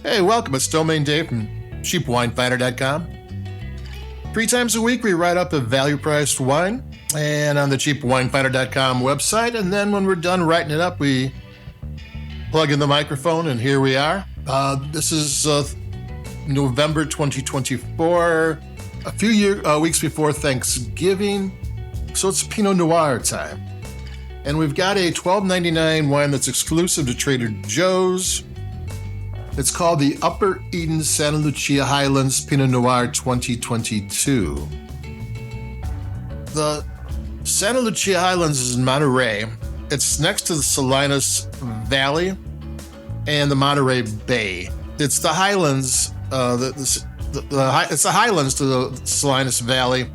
Hey, welcome. It's Domain Dave from CheapWineFinder.com. 3 times a week, we write up a value-priced wine and on the CheapWineFinder.com website. And then when we're done writing it up, we plug in the microphone, and here we are. This is November 2024, a few weeks before Thanksgiving. So it's Pinot Noir time. And we've got a $12.99 wine that's exclusive to Trader Joe's. It's called the Upper Eden Santa Lucia Highlands Pinot Noir 2022. The Santa Lucia Highlands is in Monterey. It's next to the Salinas Valley and the Monterey Bay. It's the Highlands. It's the Highlands to the Salinas Valley.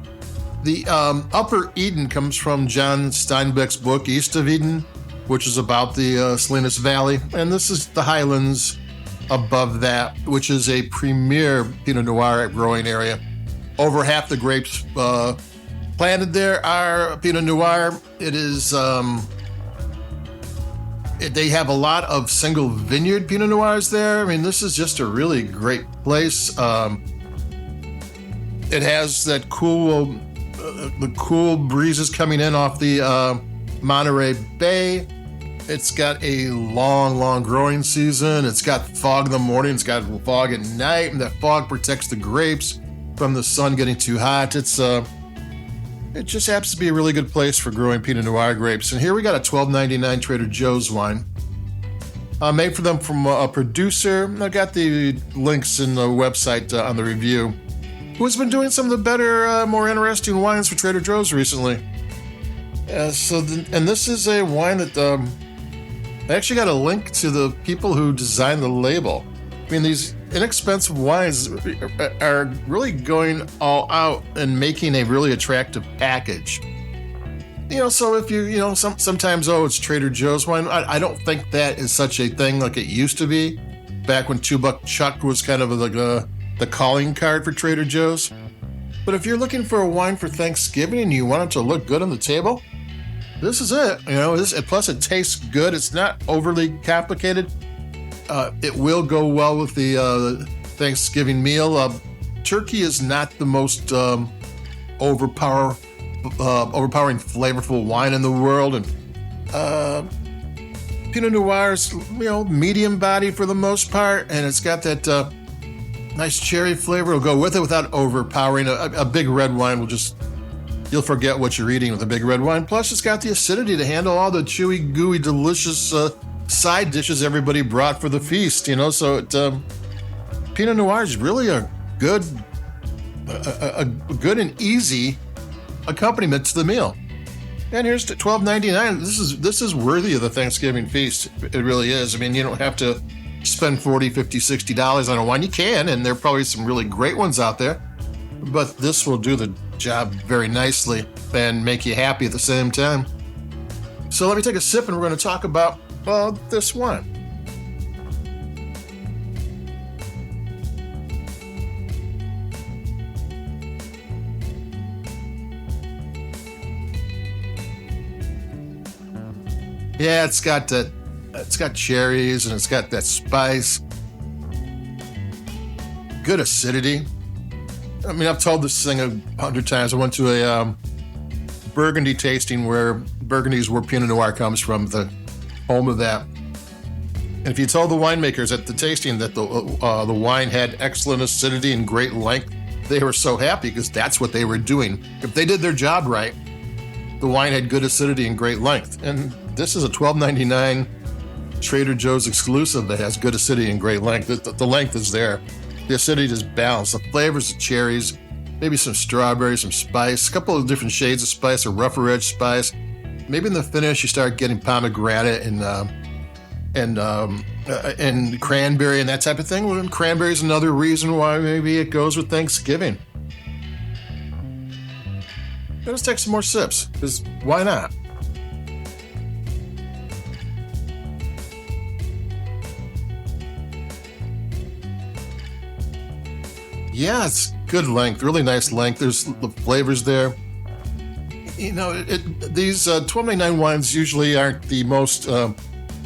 The Upper Eden comes from John Steinbeck's book East of Eden, which is about the Salinas Valley, and this is the Highlands above that, which is a premier Pinot Noir growing area. Over half the grapes planted there are Pinot Noir. It is, they have a lot of single vineyard Pinot Noirs there. I mean, this is just a really great place. It has that cool, the cool breezes coming in off the Monterey Bay. It's got a long growing season. It's got fog in the morning. It's got fog at night, and that fog protects the grapes from the sun getting too hot. It just happens to be a really good place for growing Pinot Noir grapes. And here we got a $12.99 Trader Joe's wine, made for them from a producer. I got the links in the website on the review, who's been doing some of the better, more interesting wines for Trader Joe's recently. And this is a wine that I actually got a link to the people who designed the label. I mean, these inexpensive wines are really going all out and making a really attractive package. You know, so if sometimes, it's Trader Joe's wine. I don't think that is such a thing like it used to be, back when $2 Chuck was kind of like the calling card for Trader Joe's. But if you're looking for a wine for Thanksgiving and you want it to look good on the table, this is it. Plus it tastes good. It's not overly complicated. It will go well with the Thanksgiving meal. Turkey is not the most overpowering, flavorful wine in the world, and Pinot Noir is medium body for the most part, and it's got that nice cherry flavor. It'll go with it without overpowering. A big red wine will just. You'll forget what you're eating with a big red wine. Plus, it's got the acidity to handle all the chewy, gooey, delicious side dishes everybody brought for the feast. So Pinot Noir is really a good and easy accompaniment to the meal. And here's the $12.99. This is worthy of the Thanksgiving feast. It really is. I mean, you don't have to spend $40, $50, $60 on a wine. You can, and there are probably some really great ones out there. But this will do the job very nicely and make you happy at the same time. So let me take a sip, and we're going to talk about this wine. Yeah, it's got cherries, and it's got that spice. Good acidity. I mean, I've told this thing 100 times. I went to a Burgundy tasting where Burgundy is where Pinot Noir comes from, the home of that. And if you told the winemakers at the tasting that the wine had excellent acidity and great length, they were so happy because that's what they were doing. If they did their job right, the wine had good acidity and great length. And this is a $12.99 Trader Joe's exclusive that has good acidity and great length. The length is there. The acidity is balanced. The flavors of cherries, maybe some strawberry, some spice, a couple of different shades of spice, a rougher edge spice. Maybe in the finish you start getting pomegranate and cranberry and that type of thing. Well, cranberry is another reason why maybe it goes with Thanksgiving. Let's take some more sips, because why not? Yeah, it's good length, really nice length. There's the flavors there. These $12.99 wines usually aren't the most.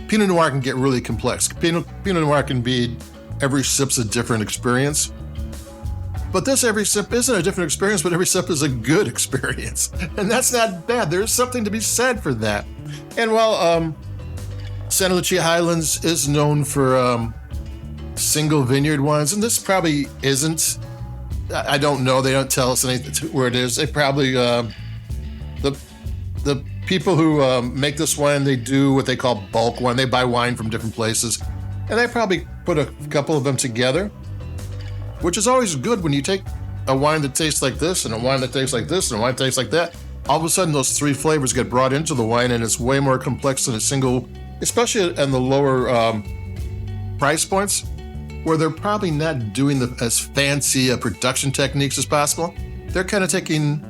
Pinot Noir can get really complex. Pinot Noir can be every sip's a different experience. But this every sip isn't a different experience, but every sip is a good experience. And that's not bad. There's something to be said for that. And while Santa Lucia Highlands is known for single vineyard wines, and this probably isn't. I don't know. They don't tell us anything where it is. They probably, the people who make this wine, they do what they call bulk wine. They buy wine from different places. And they probably put a couple of them together, which is always good when you take a wine that tastes like this and a wine that tastes like this and a wine that tastes like that. All of a sudden, those three flavors get brought into the wine, and it's way more complex than a single, especially in the lower price points, where they're probably not doing as fancy production techniques as possible. They're kind of taking,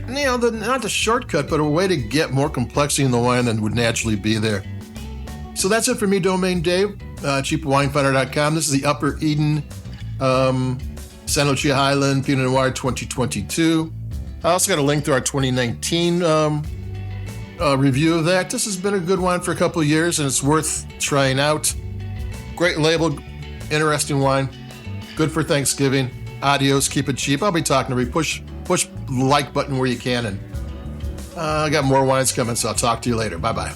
not the shortcut, but a way to get more complexity in the wine than would naturally be there. So that's it for me, Domain Dave, cheapwinefinder.com. This is the Upper Eden Santa Lucia Highlands Pinot Noir 2022. I also got a link to our 2019 review of that. This has been a good wine for a couple of years, and it's worth trying out. Great label, interesting wine, good for Thanksgiving. Adios, keep it cheap. I'll be talking to you. Push the like button where you can, and I got more wines coming, so I'll talk to you later. Bye-bye.